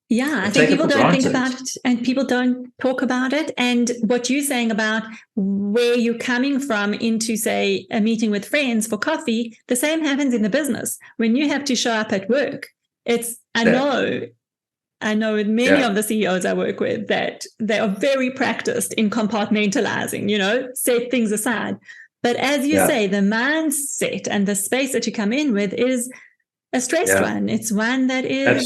Yeah, I think people don't think about it, and people don't talk about it. And what you're saying about where you're coming from into, say, a meeting with friends for coffee, the same happens in the business. When you have to show up at work, I know with many of the CEOs I work with that they are very practiced in compartmentalizing, set things aside. But as you say, the mindset and the space that you come in with is a stressed one. It's one that is,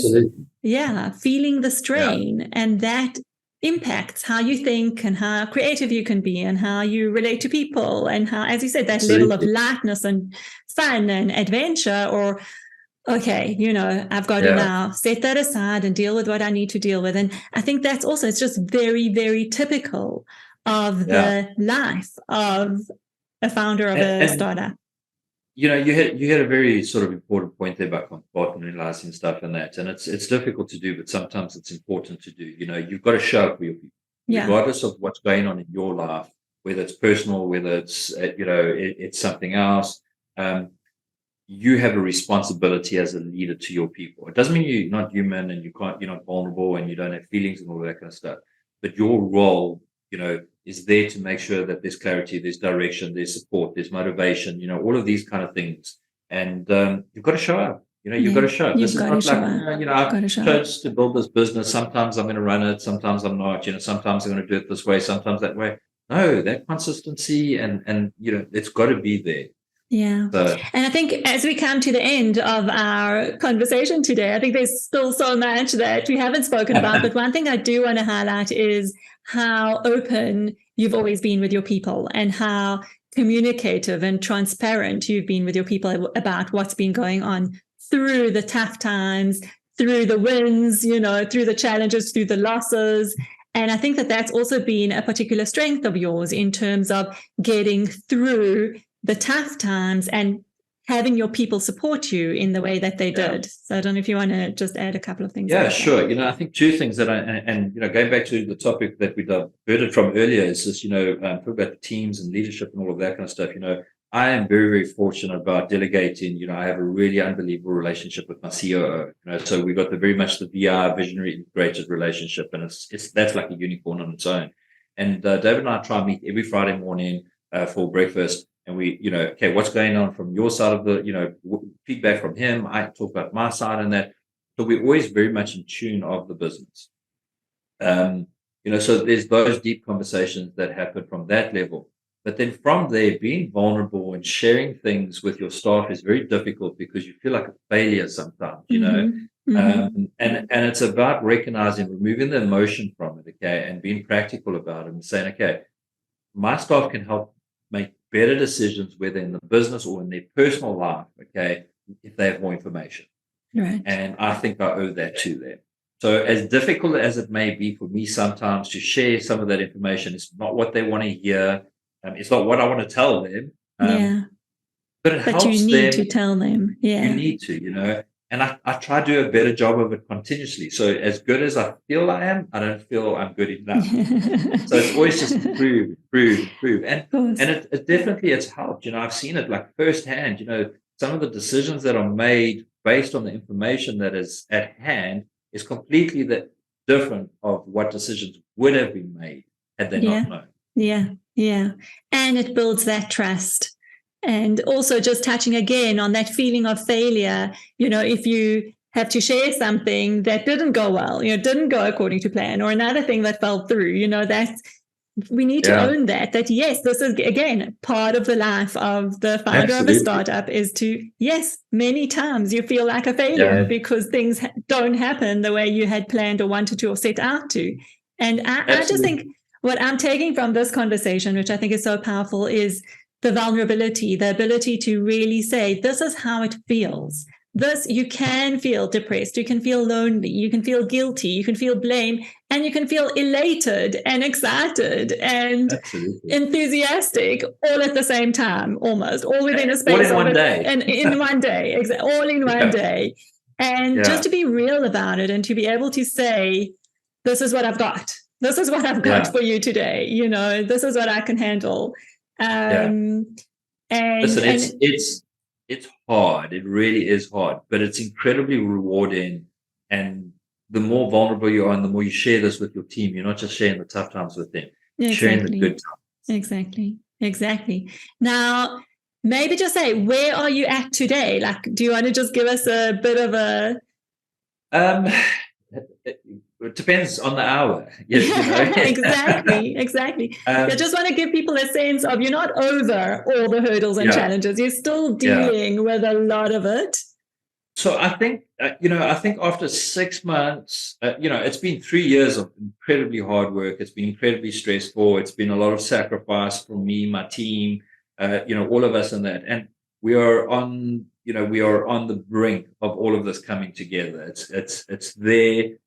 feeling the strain, and that impacts how you think and how creative you can be and how you relate to people, and how, as you said, that level of lightness and fun and adventure, or, okay, I've got to now set that aside and deal with what I need to deal with. And I think that's also, it's just very, very typical of the life of a founder of a startup. You had a very sort of important point there about compartmentalizing stuff and that, and it's difficult to do, but sometimes it's important to do. You've got to show up for your people, regardless of what's going on in your life, whether it's personal, whether it's it's something else. You have a responsibility as a leader to your people. It doesn't mean you're not human and you're not vulnerable and you don't have feelings and all that kind of stuff. But your role, is there to make sure that there's clarity, there's direction, there's support, there's motivation, all of these kind of things. And you've got to show up. You've got to show up. This is not like, I've chose to build this business. Sometimes I'm going to run it. Sometimes I'm not. Sometimes I'm going to do it this way. Sometimes that way. No, that consistency and it's got to be there. Yeah. And I think as we come to the end of our conversation today, I think there's still so much that we haven't spoken about. But one thing I do want to highlight is how open you've always been with your people, and how communicative and transparent you've been with your people about what's been going on through the tough times, through the wins, through the challenges, through the losses. And I think that that's also been a particular strength of yours in terms of getting through the tough times and having your people support you in the way that they did. So I don't know if you want to just add a couple of things. Yeah, sure. I think two things that going back to the topic that we diverted from earlier is just, talk about teams and leadership and all of that kind of stuff. I am very, very fortunate about delegating. I have a really unbelievable relationship with my COO. So we got very much the VI, visionary integrated relationship, and that's like a unicorn on its own. And David and I try and meet every Friday morning for breakfast. And we, okay, what's going on from your side of the, feedback from him. I talk about my side and that. So we're always very much in tune of the business. So there's those deep conversations that happen from that level. But then from there, being vulnerable and sharing things with your staff is very difficult because you feel like a failure sometimes, and it's about recognizing, removing the emotion from it, okay, and being practical about it and saying, okay, my staff can help make better decisions, whether in the business or in their personal life, okay, if they have more information. Right. And I think I owe that to them. So as difficult as it may be for me sometimes to share some of that information, it's not what they want to hear. It's not what I want to tell them. But it helps them. But you need to tell them. Yeah. You need to, and I try to do a better job of it continuously. So as good as I feel I am, I don't feel I'm good enough. So it's always just improve. And it definitely, it's helped. I've seen it like firsthand, some of the decisions that are made based on the information that is at hand is completely different of what decisions would have been made had they not known. Yeah. And it builds that trust. And also just touching again on that feeling of failure, if you have to share something that didn't go well, didn't go according to plan, or another thing that fell through, that's, we need to own that yes, this is, again, part of the life of the founder of a startup is to, yes, many times you feel like a failure because things don't happen the way you had planned or wanted to or set out to. And I just think what I'm taking from this conversation, which I think is so powerful, is the vulnerability, the ability to really say, this is how it feels. This, you can feel depressed, you can feel lonely, you can feel guilty, you can feel blame, and you can feel elated and excited and Absolutely. enthusiastic all at the same time, almost all within a space all in one day. And in one day, all in one day. And just to be real about it and to be able to say, this is what I've got. This is what I've got for you today. You know, this is what I can handle. And listen, it's hard. It really is hard, but it's incredibly rewarding. And the more vulnerable you are, and the more you share this with your team, you're not just sharing the tough times with them, sharing the good times. Exactly. Now, maybe just say, where are you at today? Like, do you want to just give us a bit of a... It depends on the hour. You know? Exactly. I just want to give people a sense of, you're not over all the hurdles and challenges. You're still dealing with a lot of it. So I think, I think after 6 months, it's been 3 years of incredibly hard work. It's been incredibly stressful. It's been a lot of sacrifice from me, my team, all of us in that. And we are on the brink of all of this coming together. It's there.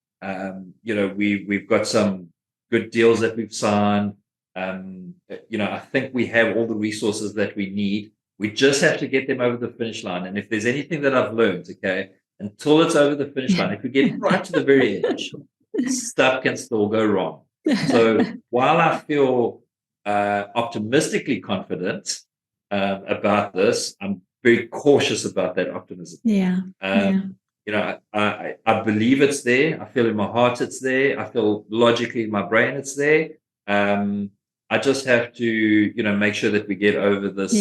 We've got some good deals that we've signed. I think we have all the resources that we need. We just have to get them over the finish line. And if there's anything that I've learned, until it's over the finish line, if we get right to the very edge, stuff can still go wrong. So while I feel optimistically confident about this, I'm very cautious about that optimism. I believe it's there. I feel in my heart it's there. I feel logically in my brain it's there. I just have to, make sure that we get over this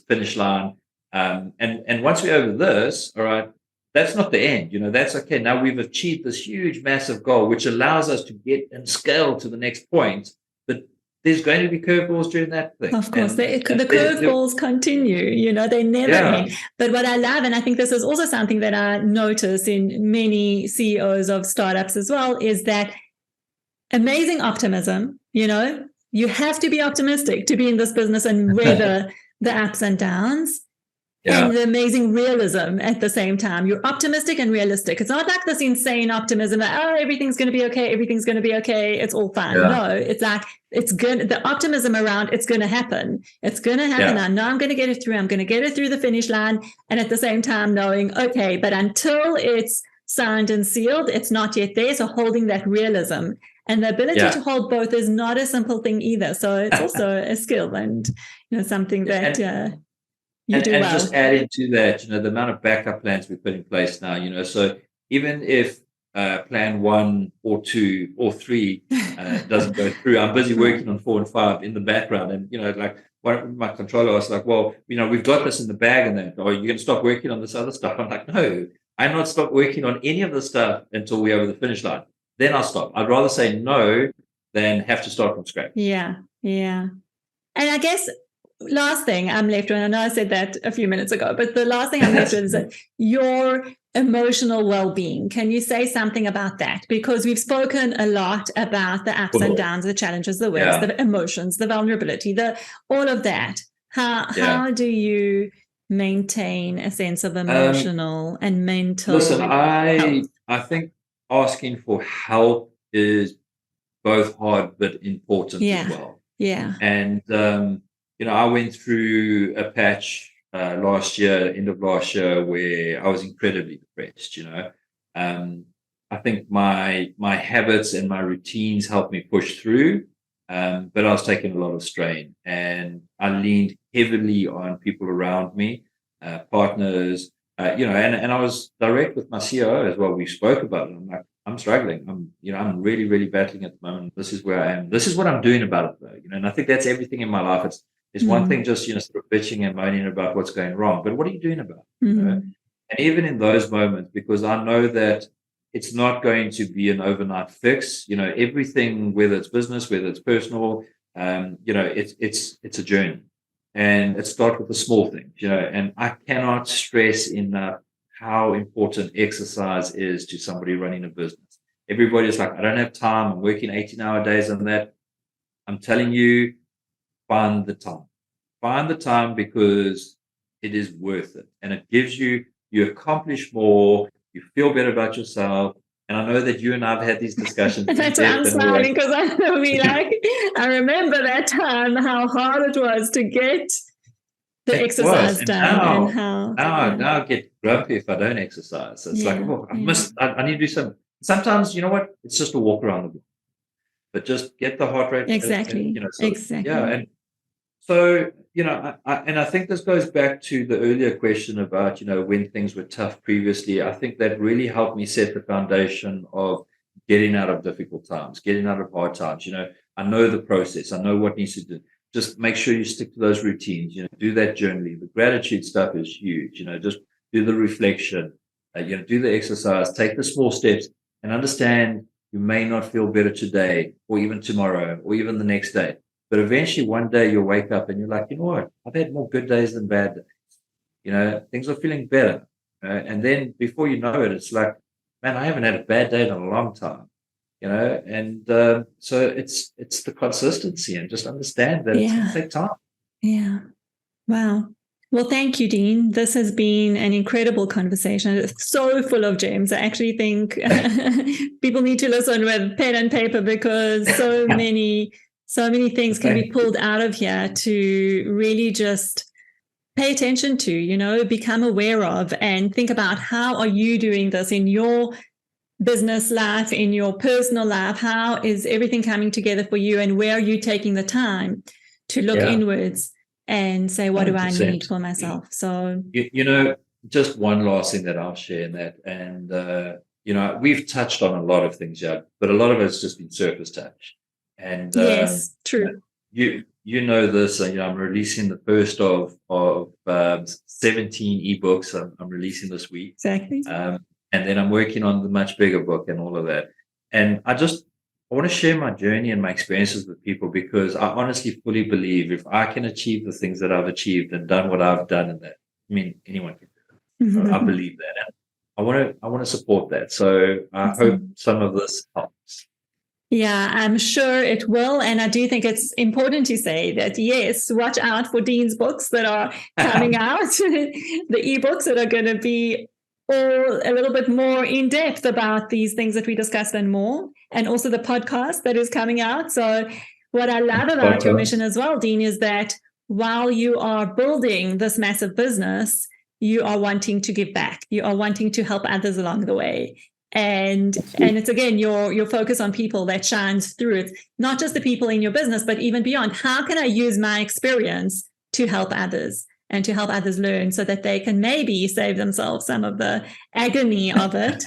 finish line. And once we're over this, all right, that's not the end. That's okay. Now we've achieved this huge, massive goal, which allows us to get and scale to the next point. But there's going to be curveballs during that thing. Of course, the curveballs continue, they never end. But what I love, and I think this is also something that I notice in many CEOs of startups as well, is that amazing optimism. You have to be optimistic to be in this business and weather the ups and downs. And the amazing realism at the same time. You're optimistic and realistic. It's not like this insane optimism that, everything's going to be okay. Everything's going to be okay. It's all fine. No, it's like, it's good. The optimism around it's going to happen. It's going to happen. I know I'm going to get it through. I'm going to get it through the finish line. And at the same time knowing, okay, but until it's signed and sealed, it's not yet there. So holding that realism and the ability to hold both is not a simple thing either. So it's also a skill and, something that, and just adding to that, the amount of backup plans we put in place now, so even if plan 1 or 2 or 3 doesn't go through, I'm busy working on 4 and 5 in the background. And, my controller was like, well, we've got this in the bag and that, or you're going to stop working on this other stuff. I'm like, no, I'm not stop working on any of the stuff until we're over the finish line. Then I'll stop. I'd rather say no than have to start from scratch. Yeah. And I guess last thing I'm left with, and I know I said that a few minutes ago, but the last thing I'm left with is that your emotional well-being. Can you say something about that? Because we've spoken a lot about the ups and downs, the challenges, the wins, the emotions, the vulnerability, all of that. How do you maintain a sense of emotional and mental health? I think asking for help is both hard but important as well. And I went through a patch last year, end of last year, where I was incredibly depressed. I think my habits and my routines helped me push through, but I was taking a lot of strain, and I leaned heavily on people around me, partners, and I was direct with my COO as well. We spoke about it. I'm like, I'm struggling. I'm really, really battling at the moment. This is where I am. This is what I'm doing about it, though. And I think that's everything in my life. It's one thing just, sort of bitching and moaning about what's going wrong, but what are you doing about it? And even in those moments, because I know that it's not going to be an overnight fix, everything, whether it's business, whether it's personal, it's a journey, and it starts with the small things, and I cannot stress enough how important exercise is to somebody running a business. everybody's like, I don't have time. I'm working 18-hour days on that. I'm telling you, find the time. Find the time, because it is worth it. And it gives you accomplish more. You feel better about yourself. And I know that you and I have had these discussions. That's why I'm smiling, because I remember that time, how hard it was to get the exercise done, and how now I get grumpy if I don't exercise. So it's like, oh, I need to do something. Sometimes, you know what? It's just a walk around the block, but just get the heart rate. Exactly. Exactly. Yeah. And so, I think this goes back to the earlier question about, when things were tough previously. I think that really helped me set the foundation of getting out of difficult times, getting out of hard times. I know the process. I know what needs to do. Just make sure you stick to those routines, do that journaling. The gratitude stuff is huge, just do the reflection, do the exercise, take the small steps, and understand you may not feel better today or even tomorrow or even the next day. But eventually one day you'll wake up and you're like, you know what? I've had more good days than bad days. Things are feeling better. And then before you know it, it's like, man, I haven't had a bad day in a long time. And so it's the consistency, and just understand that it's going to take time. Yeah. Wow. Well, thank you, Dean. This has been an incredible conversation. It's so full of gems. I actually think people need to listen with pen and paper, because so many things can be pulled out of here to really just pay attention to, become aware of, and think about, how are you doing this in your business life, in your personal life? How is everything coming together for you, and where are you taking the time to look inwards and say, what 100%. Do I need for myself? So, just one last thing that I'll share in that, and we've touched on a lot of things, but a lot of it's just been surface touch. And yes, true. You know this. I'm releasing the first of 17 ebooks. I'm releasing this week. Exactly. And then I'm working on the much bigger book and all of that. And I want to share my journey and my experiences with people, because I honestly fully believe if I can achieve the things that I've achieved and done what I've done in that, anyone can do it. I believe that. And I want to support that. So I hope some of this helps. Yeah, I'm sure it will. And I do think it's important to say that, yes, watch out for Dean's books that are coming out, the ebooks that are going to be all a little bit more in depth about these things that we discussed and more, and also the podcast that is coming out. So what I love about your mission as well, Dean, is that while you are building this massive business, you are wanting to give back. You are wanting to help others along the way. And it's, again, your focus on people that shines through. It's not just the people in your business, but even beyond. How can I use my experience to help others and to help others learn, so that they can maybe save themselves some of the agony of it?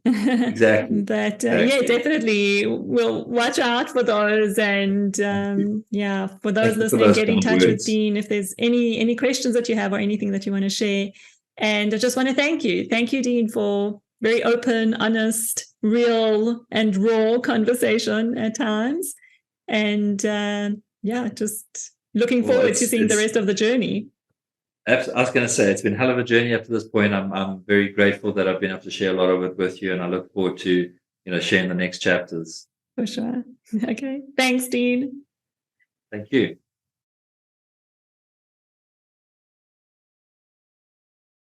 Exactly. But definitely we'll watch out for those. And for those listening, get in touch with Dean if there's any questions that you have or anything that you want to share. And I just want to thank you. Thank you, Dean, for very open, honest, real, and raw conversation at times. And just looking forward to seeing the rest of the journey. I was going to say, it's been a hell of a journey up to this point. I'm very grateful that I've been able to share a lot of it with you, and I look forward to sharing the next chapters. For sure. Okay. Thanks, Dean. Thank you.